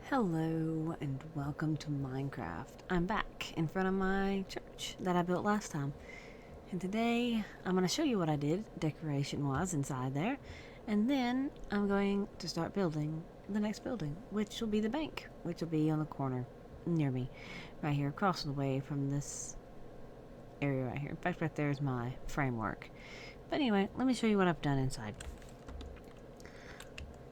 Hello and welcome to Minecraft. I'm back in front of my church that I built last time. And today I'm going to show you what I did decoration-wise inside there. And then I'm going to start building the next building, which will be the bank, which will be on the corner near me, right here across the way from this area right here. In fact, right there is my framework. But anyway, let me show you what I've done inside.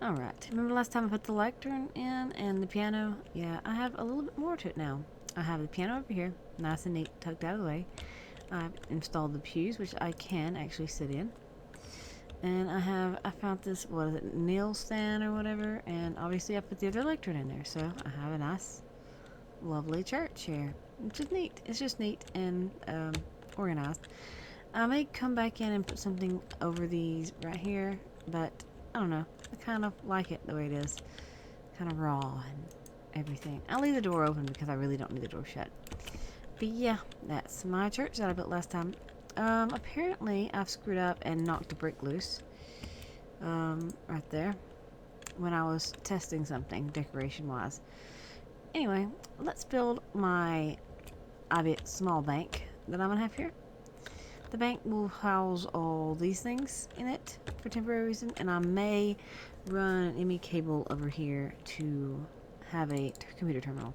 Alright, remember last time I put the lectern in and the piano? Yeah, I have a little bit more to it now. I have the piano over here, nice and neat, tucked out of the way. I've installed the pews, which I can actually sit in. And I found this, what is it, nail stand or whatever, and obviously I put the other lectern in there, so I have a nice, lovely church here. Which is neat. It's just neat and organized. I may come back in and put something over these right here, but I don't know. I kind of like it the way it is. Kind of raw and everything. I'll leave the door open because I really don't need the door shut. But yeah, that's my church that I built last time. Apparently I've screwed up and knocked the brick loose. Right there. When I was testing something, decoration-wise. Anyway, let's build my small bank that I'm going to have here. The bank will house all these things in it for temporary reason, and I may run an ME cable over here to have a computer terminal.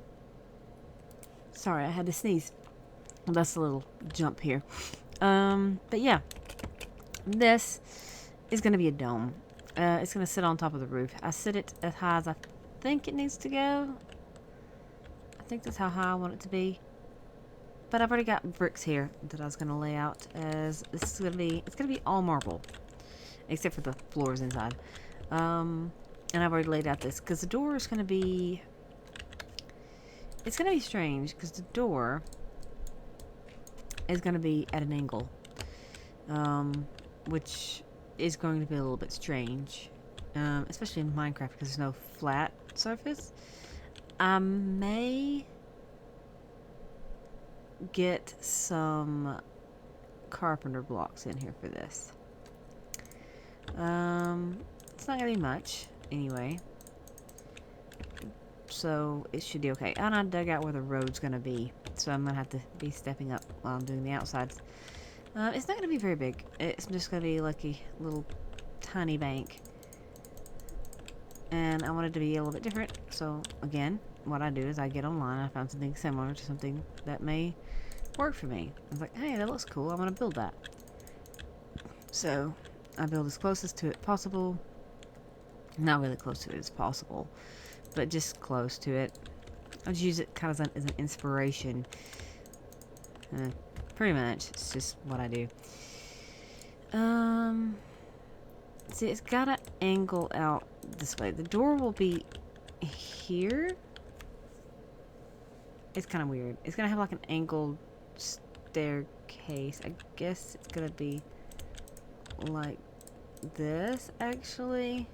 Sorry, I had to sneeze. That's a little jump here. But yeah, this is going to be a dome. It's going to sit on top of the roof. I set it as high as I think it needs to go. I think that's how high I want it to be. But I've already got bricks here that I was going to lay out as this is going to be, it's going to be all marble. Except for the floors inside. And I've already laid out this because the door is going to be, it's going to be strange because the door is going to be at an angle. Which is going to be a little bit strange. Especially in Minecraft because there's no flat surface. I may get some carpenter blocks in here for this. It's not gonna be much anyway, so it should be okay. And I dug out where the road's gonna be, so I'm gonna have to be stepping up while I'm doing the outsides. It's not gonna be very big. It's just gonna be like a little tiny bank, and I want it to be a little bit different. So again, what I do is I get online. I found something similar to something that may work for me. I was like, hey, that looks cool. I want to build that. So I build as closest to it possible. Not really close to it as possible, but just close to it. I just use it kind of as an inspiration. Pretty much, it's just what I do. See, it's got to angle out this way. The door will be here. It's kind of weird. It's gonna have like an angled staircase. I guess it's gonna be like this actually,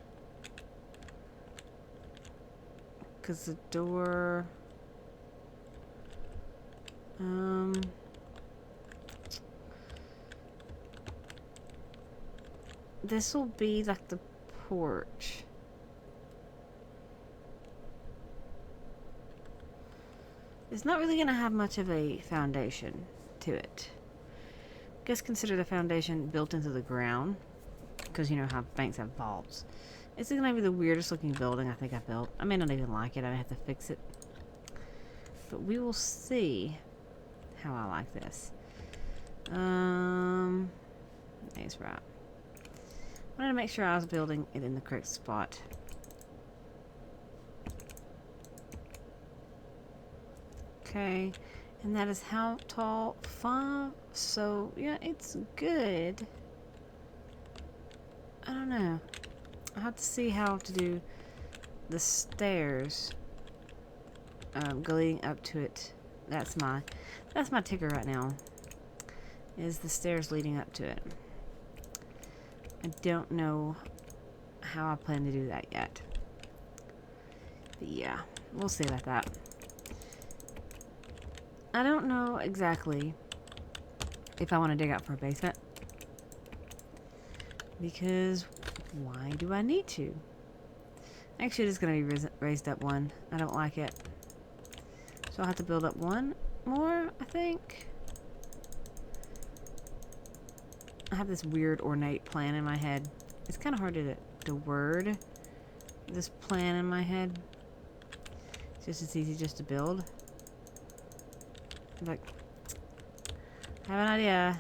because the door this will be like the porch. It's not really gonna have much of a foundation to it. I guess consider the foundation built into the ground, because you know how banks have vaults. It's gonna be the weirdest looking building I think I built. I may not even like it. I may have to fix it, but we will see how I like this. That's right. I wanted to make sure I was building it in the correct spot. Okay, and that is how tall? 5. So yeah, it's good. I don't know. I have to see how to do the stairs going up to it. That's my ticker right now. Is the stairs leading up to it. I don't know how I plan to do that yet. But yeah, we'll see about that. I don't know exactly if I want to dig out for a basement. Because why do I need to? Actually, it is going to be raised up one. I don't like it. So I'll have to build up one more, I think. I have this weird ornate plan in my head. It's kind of hard to word this plan in my head. It's easy just to build. Like, I have an idea.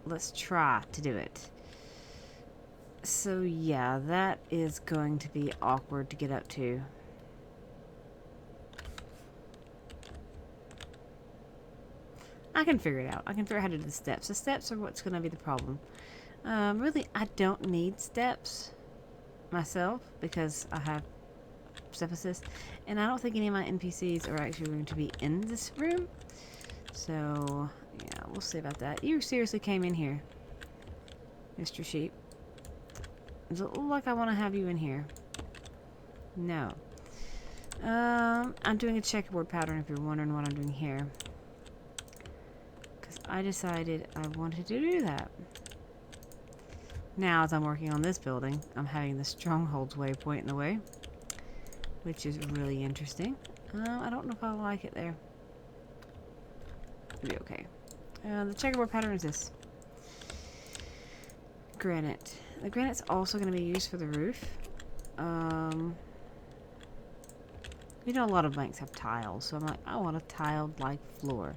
Let's try to do it. So yeah, that is going to be awkward to get up to. I can figure it out. I can figure out how to do the steps. The steps are what's going to be the problem. Really, I don't need steps myself because I have step assist. And I don't think any of my NPCs are actually going to be in this room. So, yeah, we'll see about that. You seriously came in here, Mr. Sheep. Does it look like I want to have you in here? No. I'm doing a checkerboard pattern if you're wondering what I'm doing here. Because I decided I wanted to do that. Now, as I'm working on this building, I'm having the strongholds waypoint in the way, which is really interesting. I don't know if I like it there. It'll be okay. The checkerboard pattern is this. Granite. The granite's also going to be used for the roof. You know, a lot of banks have tiles, so I'm like, I want a tiled-like floor.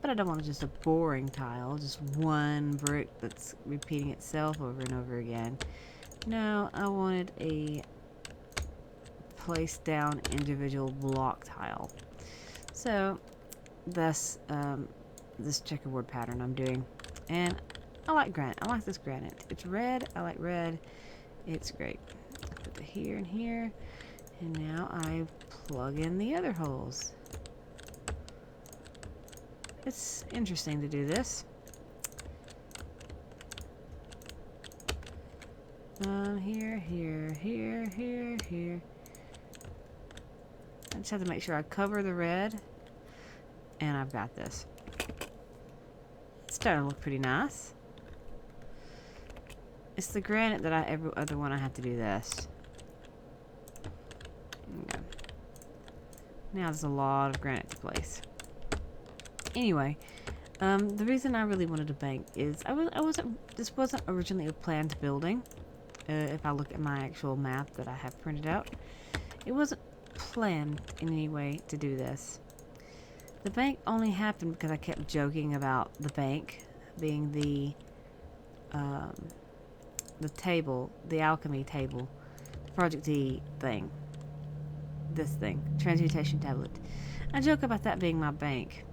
But I don't want just a boring tile, just one brick that's repeating itself over and over again. No, I wanted a placed down individual block tile. So, thus, this checkerboard pattern I'm doing. And I like granite. I like this granite. It's red. I like red. It's great. Put it here and here. And now I plug in the other holes. It's interesting to do this. Here. I just have to make sure I cover the red. And I've got this. It's starting to look pretty nice. It's the granite that every other one I have to do this. Okay. Now there's a lot of granite to place. Anyway, the reason I really wanted a bank is this wasn't originally a planned building. If I look at my actual map that I have printed out, it wasn't planned in any way to do this. The bank only happened because I kept joking about the bank being the table, the alchemy table, the Project E thing. This thing, transmutation tablet. I joke about that being my bank.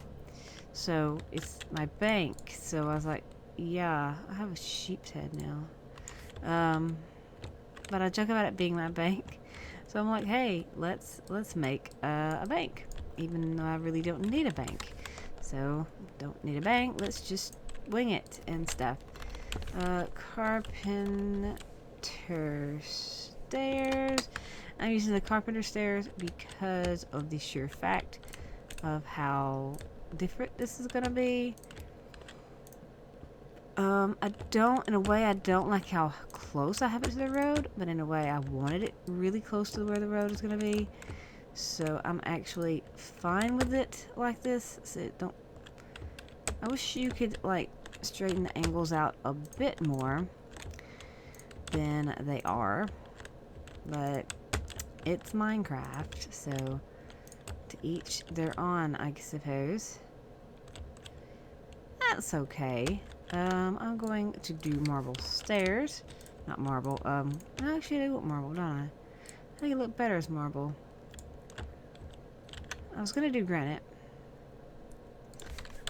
So it's my bank. So I was like, yeah, I have a sheep's head now. But I joke about it being my bank. So I'm like, hey, let's make a bank, even though I really don't need a bank. So don't need a bank. Let's just wing it and stuff. Carpenter stairs. I'm using the carpenter stairs because of the sheer fact of how different this is gonna be. In a way I don't like how close I have it to the road, but in a way I wanted it really close to where the road is gonna be. So I'm actually fine with it like this. So I wish you could like straighten the angles out a bit more than they are, but it's Minecraft, so to each their own, I suppose. That's okay. I'm going to do marble stairs. Not marble. Actually, I want marble, don't I? I think it look better as marble. I was gonna do granite,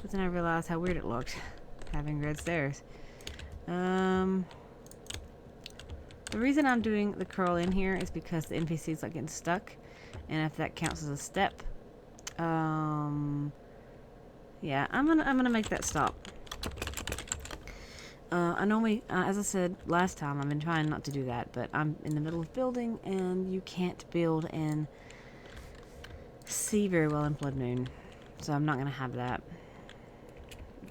but then I realized how weird it looked having red stairs. The reason I'm doing the curl in here is because the NPCs are getting stuck, and if that counts as a step, yeah, I'm gonna make that stop. I normally, as I said last time, I've been trying not to do that, but I'm in the middle of building, and you can't build and see very well in Blood Moon, so I'm not gonna have that.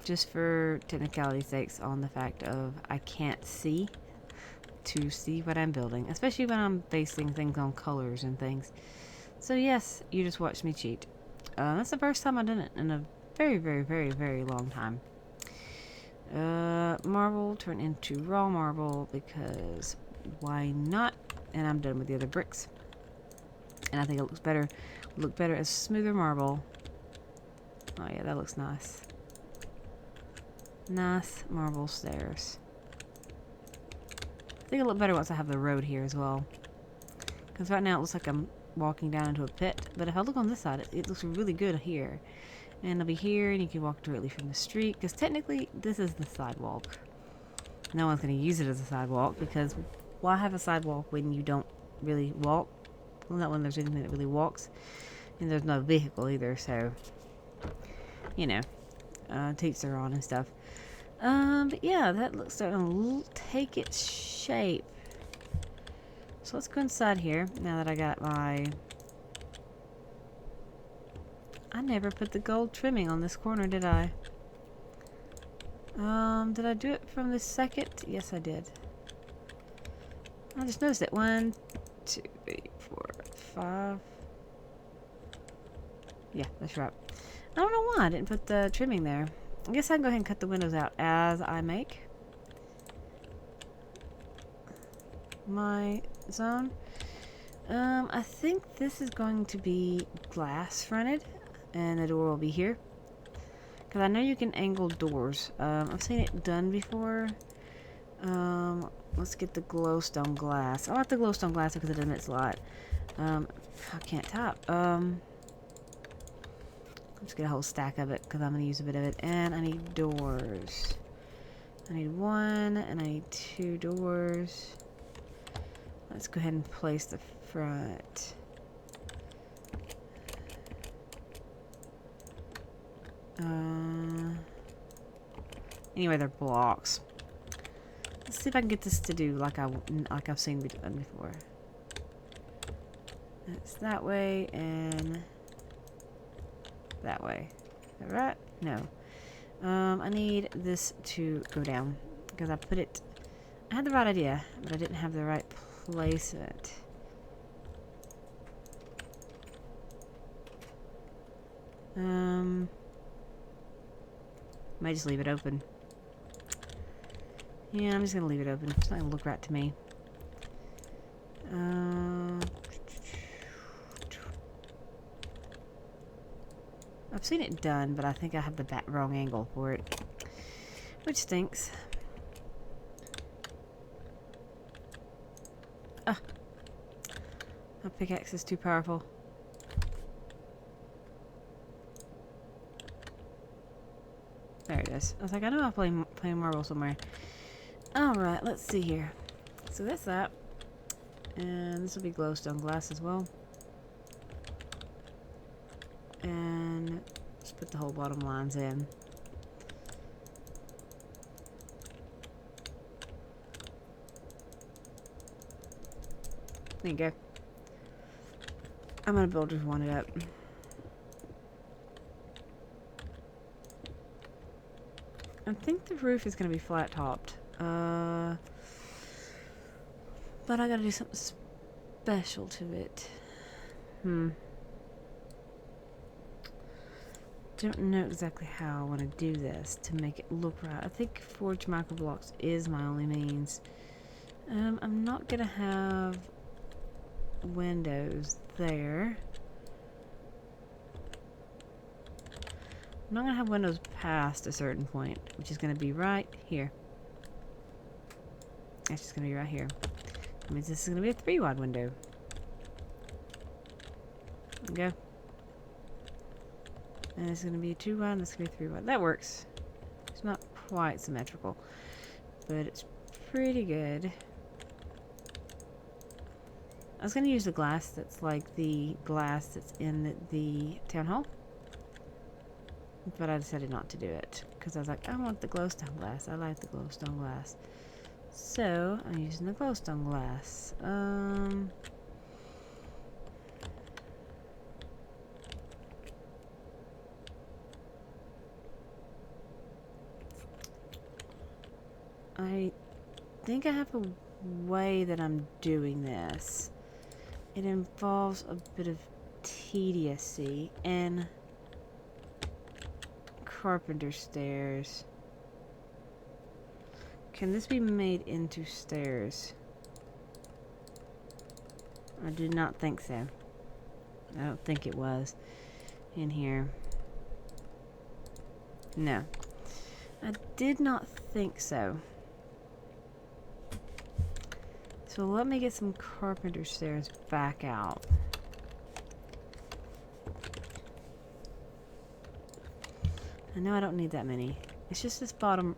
Just for technicality's sakes, on the fact of I can't see to see what I'm building, especially when I'm basing things on colors and things. So yes, you just watched me cheat. That's the first time I've done it in a very, very, very, very long time. Marble turn into raw marble because why not? And I'm done with the other bricks. And I think it looks better. Look better as smoother marble. Oh yeah, that looks nice. Nice marble stairs. I think it'll look better once I have the road here as well. Because right now it looks like I'm walking down into a pit. But if I look on this side, it looks really good here. And it'll be here, and you can walk directly from the street. Because technically, this is the sidewalk. No one's going to use it as a sidewalk, because why have a sidewalk when you don't really walk? Well, not when there's anything that really walks. And there's no vehicle either, so... You know. Teats are on and stuff. But yeah, that looks starting to take its shape. So let's go inside here, now that I got my... I never put the gold trimming on this corner, did I? Did I do it from the second? Yes, I did. I just noticed it. 1, 2, 3, 4, 5. Yeah, that's right. I don't know why I didn't put the trimming there. I guess I can go ahead and cut the windows out as I make my zone. I think this is going to be glass fronted, and the door will be here. Because I know you can angle doors. I've seen it done before. Let's get the glowstone glass. I like the glowstone glass because it emits light. I can't type. Let's get a whole stack of it because I'm going to use a bit of it. And I need doors. I need 1 and I need 2 doors. Let's go ahead and place the front. Anyway, they're blocks. Let's see if I can get this to do like I've seen done before. It's that way and that way. Is that right? No. I need this to go down because I put it. I had the right idea, but I didn't have the right placement. Might just leave it open. Yeah, I'm just gonna leave it open. It's not gonna look right to me. I've seen it done, but I think I have the wrong angle for it, which stinks. Ah, my pickaxe is too powerful. There it is. I was like, I know I'm playing marble somewhere. Alright, let's see here. So that's that. And this will be glowstone glass as well. And just put the whole bottom lines in. There you go. I'm gonna build just one it up. I think the roof is gonna be flat topped. But I gotta do something special to it. Don't know exactly how I want to do this to make it look right. I think Forge Microblocks is my only means. I'm not gonna have windows there. I'm not gonna have windows past a certain point, which is gonna be right here. That's just gonna be right here. That means this is gonna be a 3-wide window. There you go. And it's gonna be a 2-wide, and this is gonna be a 3-wide. That works. It's not quite symmetrical, but it's pretty good. I was gonna use the glass that's like the glass that's in the town hall, but I decided not to do it because I was like, I want the glowstone glass. I like the glowstone glass, so I'm using the glowstone glass. I think I have a way that I'm doing this, it involves a bit of tediousy and carpenter stairs. Can this be made into stairs? I do not think so. I don't think it was in here. No. I did not think so. So let me get some carpenter stairs back out. I know I don't need that many. It's just this bottom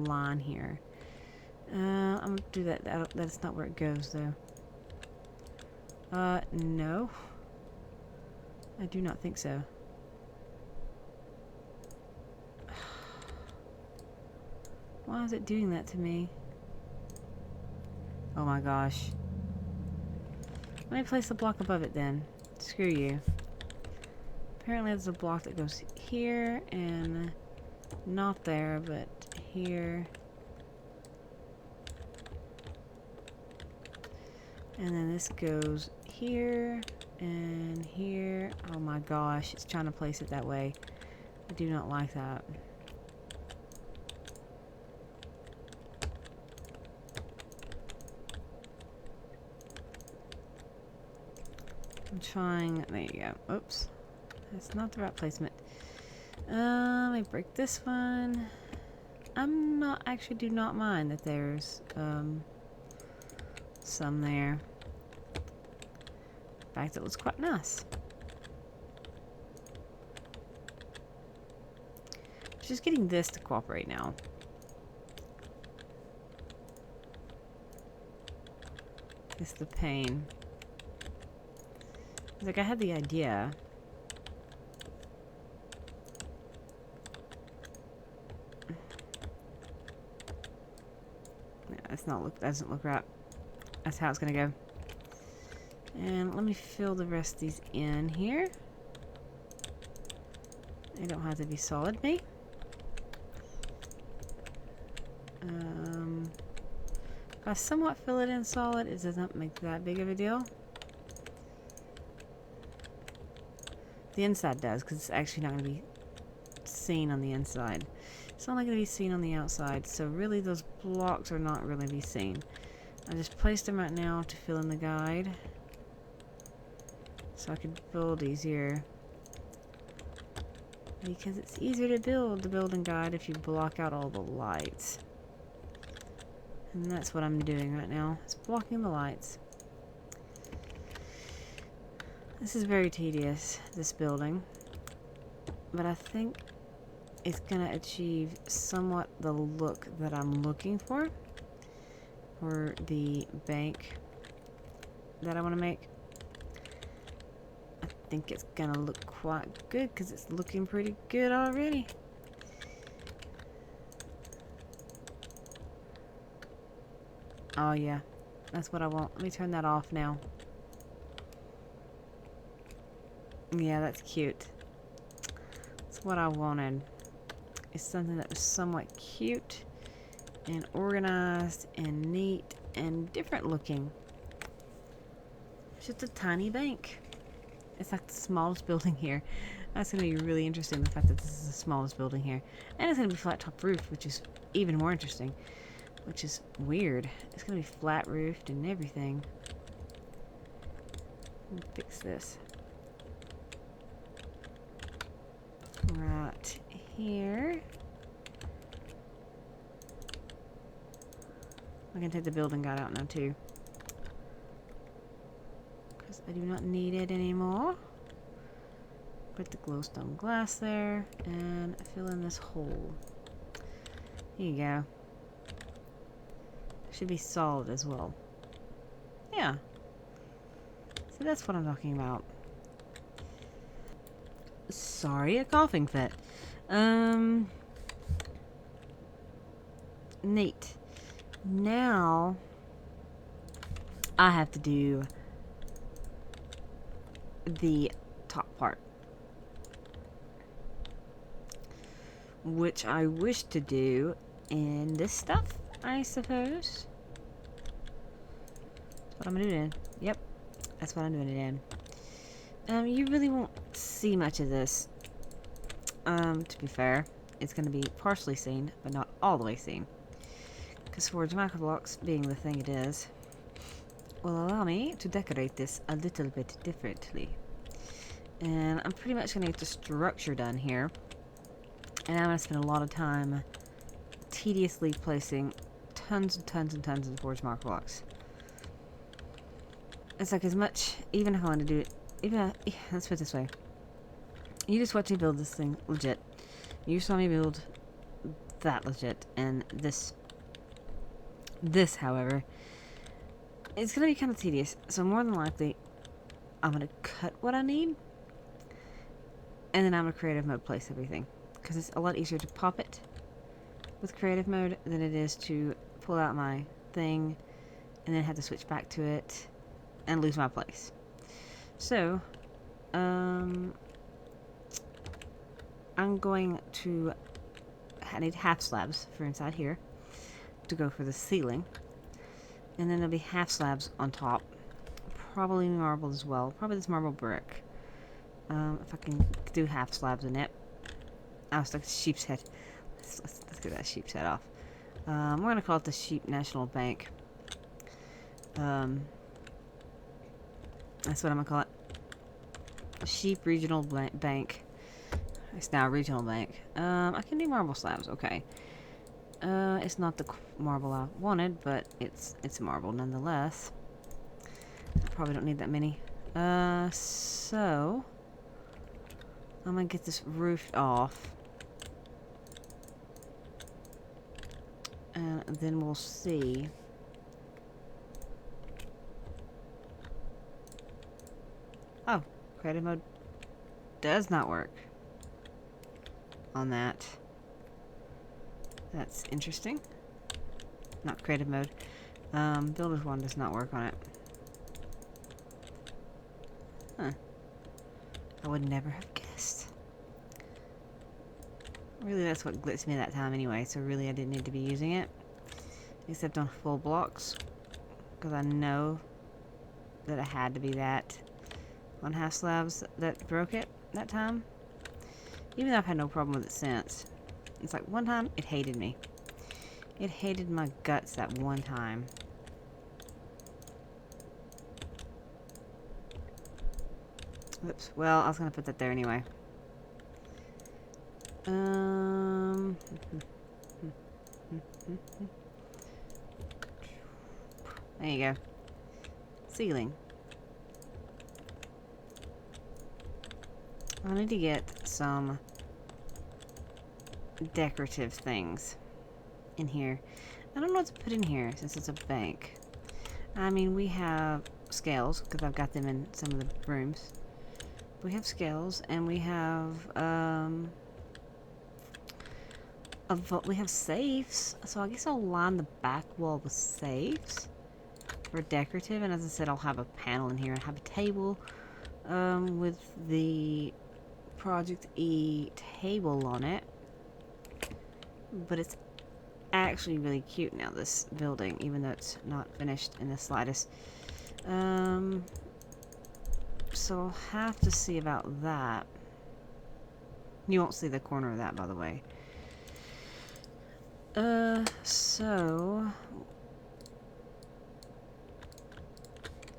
line here. I'm gonna do that. That's not where it goes though. No. I do not think so. Why is it doing that to me? Oh my gosh. Let me place the block above it then. Screw you. Apparently there's a block that goes here and not there, but here. And then this goes here and here. Oh my gosh, it's trying to place it that way. I do not like that. I'm trying, there you go. Oops. That's not the right placement. Let me break this one. Actually do not mind that there's, some there. In fact, it looks quite nice. Just getting this to cooperate now. It's the pain. Like, I had the idea. Yeah, that doesn't look right. That's how it's gonna go. And let me fill the rest of these in here. They don't have to be solid, me. If I somewhat fill it in solid, it doesn't make that big of a deal. The inside does, because it's actually not going to be seen on the inside. It's only going to be seen on the outside, so really those blocks are not really going to be seen. I just placed them right now to fill in the guide, so I could build easier. Because it's easier to build the building guide if you block out all the lights. And that's what I'm doing right now, is blocking the lights. This is very tedious, this building, but I think it's going to achieve somewhat the look that I'm looking for the bank that I want to make. I think it's going to look quite good because it's looking pretty good already. Oh yeah, that's what I want. Let me turn that off now. Yeah, that's cute. That's what I wanted. It's something that was somewhat cute and organized and neat and different looking. It's just a tiny bank. It's like the smallest building here. That's going to be really interesting, the fact that this is the smallest building here. And it's going to be flat top roof, which is even more interesting. Which is weird. It's going to be flat roofed and everything. Let me fix this. Right here. I can take the building guide out now too, because I do not need it anymore. Put the glowstone glass there and fill in this hole. Here you go. Should be solid as well. Yeah. So that's what I'm talking about. Sorry, a coughing fit. Neat. Now I have to do the top part, which I wish to do in this stuff, I suppose. what I'm gonna do in. Yep, that's what I'm doing it in. You really won't see much of this. To be fair, it's gonna be partially seen, but not all the way seen. Because Forge Microblocks, being the thing it is, will allow me to decorate this a little bit differently. And I'm pretty much gonna get the structure done here. And I'm gonna spend a lot of time tediously placing tons and tons and tons of Forge Microblocks. It's like as much, even if I want to do it, let's put it this way. You just watch me build this thing legit. You saw me build that legit, and this, however, it's gonna be kind of tedious. So more than likely, I'm gonna cut what I need, and then I'm gonna creative mode place everything, because it's a lot easier to pop it with creative mode than it is to pull out my thing and then have to switch back to it and lose my place. So, I'm going to, I need half slabs for inside here to go for the ceiling. And then there'll be half slabs on top. Probably marble as well. Probably this marble brick. If I can do half slabs in it. Oh, it's like a sheep's head. Let's get that sheep's head off. We're going to call it the Sheep National Bank. That's what I'm going to call it. Sheep Regional Bank. It's now a regional bank. I can do marble slabs, okay. It's not the marble I wanted, but it's marble nonetheless. I probably don't need that many. So I'm gonna get this roofed off. And then we'll see. Oh, creative mode does not work on that. That's interesting. Not creative mode. Builder's one does not work on it. Huh. I would never have guessed. Really, that's what glitched me that time anyway, so really I didn't need to be using it. Except on full blocks. Because I know that it had to be that on half slabs that broke it that time. Even though I've had no problem with it since. It's like one time, it hated me. It hated my guts that one time. Oops. Well, I was gonna put that there anyway. There you go. Ceiling. I need to get some decorative things in here. I don't know what to put in here since it's a bank. I mean, we have scales because I've got them in some of the rooms. We have scales and we have we have safes. So I guess I'll line the back wall with safes for decorative. And as I said, I'll have a panel in here and have a table with the Project E table on it. But it's actually really cute now, this building, even though it's not finished in the slightest. So I'll have to see about that. You won't see the corner of that, by the way. So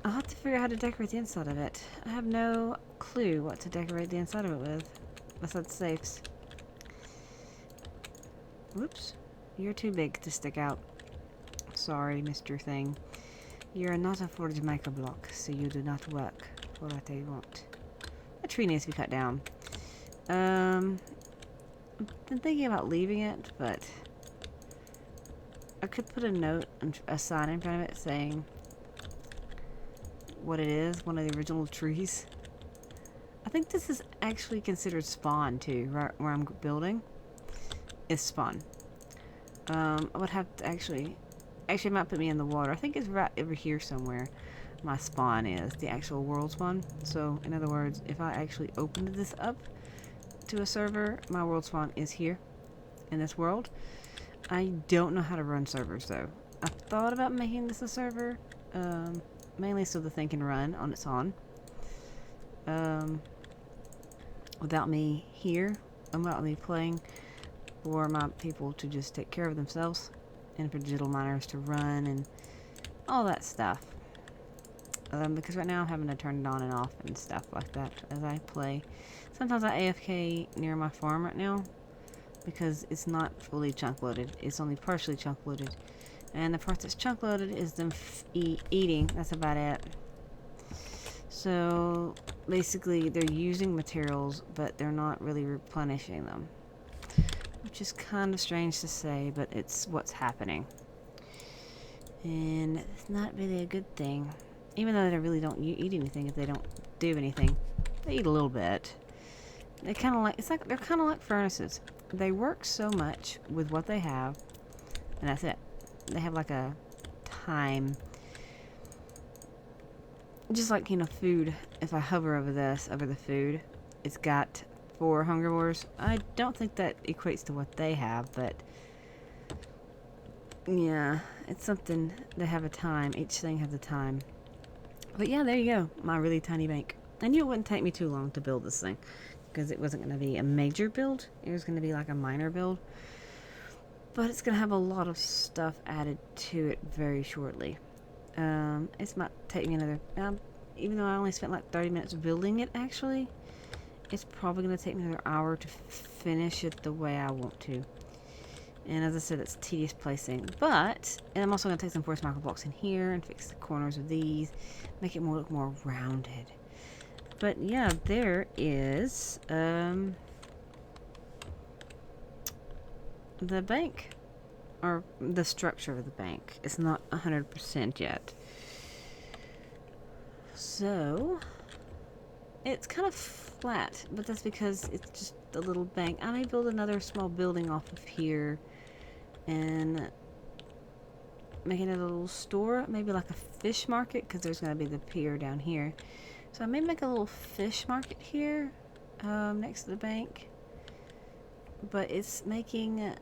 I'll have to figure out how to decorate the inside of it. I have no clue what to decorate the inside of it with, besides safes. Whoops. You're too big to stick out. Sorry, Mr. Thing. You're not a Forge Microblock, so you do not work for what I want. A tree needs to be cut down. I've been thinking about leaving it, but I could put a note, a sign in front of it saying what it is, one of the original trees. I think this is actually considered spawn too, right where I'm building. Is spawn. I would have to actually it might put me in the water. I think it's right over here somewhere. My spawn is the actual world spawn. So in other words, if I actually opened this up to a server, my world spawn is here in this world. I don't know how to run servers though. I've thought about making this a server, mainly so the thing can run on its own. Without me here, without me playing, for my people to just take care of themselves, and for digital miners to run and all that stuff. Because right now I'm having to turn it on and off and stuff like that as I play. Sometimes I AFK near my farm right now because it's not fully chunk loaded. It's only partially chunk loaded. And the part that's chunk loaded is them eating. That's about it. So basically they're using materials, but they're not really replenishing them. Which is kind of strange to say, but it's what's happening. And it's not really a good thing. Even though they really don't eat anything if they don't do anything. They eat a little bit. They kind of like, they're kind of like furnaces. They work so much with what they have, and that's it. They have like a time. Just like, you know, food. If I hover over the food, it's got 4 Hungryboars. I don't think that equates to what they have, but yeah, it's something. They have a time. Each thing has a time. But yeah, there you go. My really tiny bank. I knew it wouldn't take me too long to build this thing, because it wasn't going to be a major build. It was going to be like a minor build. But it's going to have a lot of stuff added to it very shortly. It might take me another... even though I only spent like 30 minutes building it, actually, it's probably going to take me another hour to finish it the way I want to. And as I said, it's tedious placing. But, and I'm also going to take some force micro blocks in here and fix the corners of these. Make it look more rounded. But yeah, there is the bank. Or the structure of the bank. It's not 100% yet. So, it's kind of flat. But that's because it's just a little bank. I may build another small building off of here. And making it a little store, maybe like a fish market, because there's going to be the pier down here. So I may make a little fish market here, next to the bank. But it's making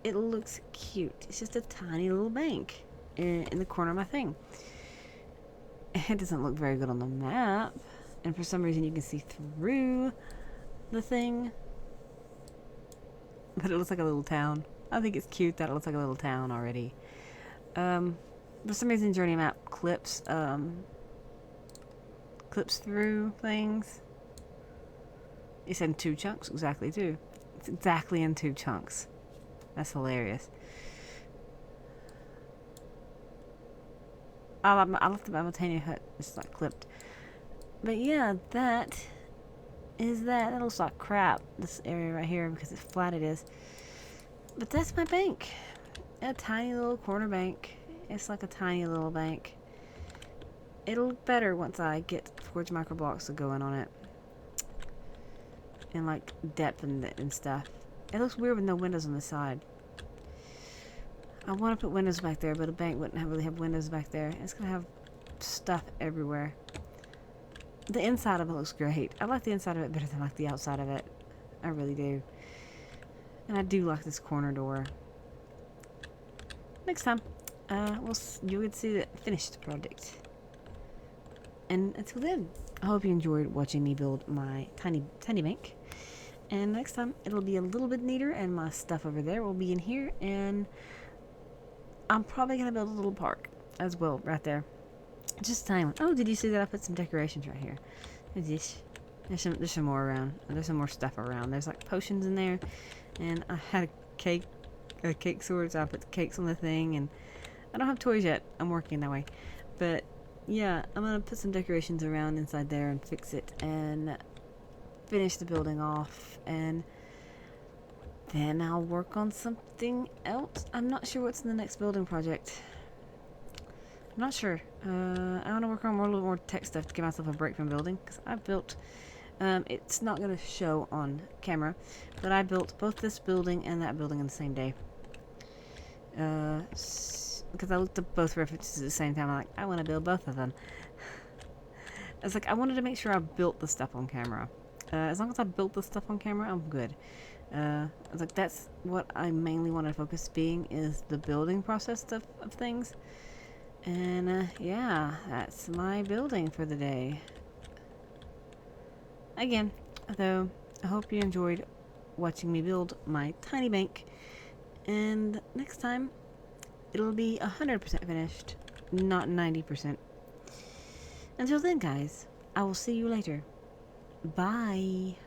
it looks cute. It's just a tiny little bank in the corner of my thing. It doesn't look very good on the map, and for some reason you can see through the thing. But it looks like a little town. I think it's cute that it looks like a little town already. For some reason, Journey Map clips through things. It's in 2 chunks, exactly 2. It's exactly in 2 chunks. That's hilarious. I left the Babylonian hut. It's like clipped. But yeah, that is that. That looks like crap, this area right here, because it's flat it is. But that's my bank. A tiny little corner bank. It's like a tiny little bank. It'll look better once I get Forge Micro Blocks going on it. And like depth and stuff. It looks weird with no windows on the side. I want to put windows back there, but a bank wouldn't really have windows back there. It's going to have stuff everywhere. The inside of it looks great. I like the inside of it better than I like the outside of it. I really do. And I do like this corner door. Next time, you would see the finished product. And until then, I hope you enjoyed watching me build my tiny bank. And next time, it'll be a little bit neater, and my stuff over there will be in here. And I'm probably going to build a little park as well, right there. Just time. Oh, did you see that I put some decorations right here? There's some more around. There's some more stuff around. There's like potions in there, and I had a cake sword, so I put the cakes on the thing, and I don't have toys yet. I'm working that way, but yeah, I'm gonna put some decorations around inside there and fix it and finish the building off, and then I'll work on something else. I'm not sure what's in the next building project. I'm not sure. I want to work on a little more tech stuff to give myself a break from building, because I built, it's not going to show on camera, but I built both this building and that building in the same day. Because I looked at both references at the same time. I'm like, I want to build both of them. It's like, I wanted to make sure I built the stuff on camera. As long as I built the stuff on camera, I'm good. I was like, that's what I mainly want to focus being, is the building process of things. And yeah, that's my building for the day. Again, though, I hope you enjoyed watching me build my tiny bank. And next time, it'll be 100% finished, not 90%. Until then, guys, I will see you later. Bye.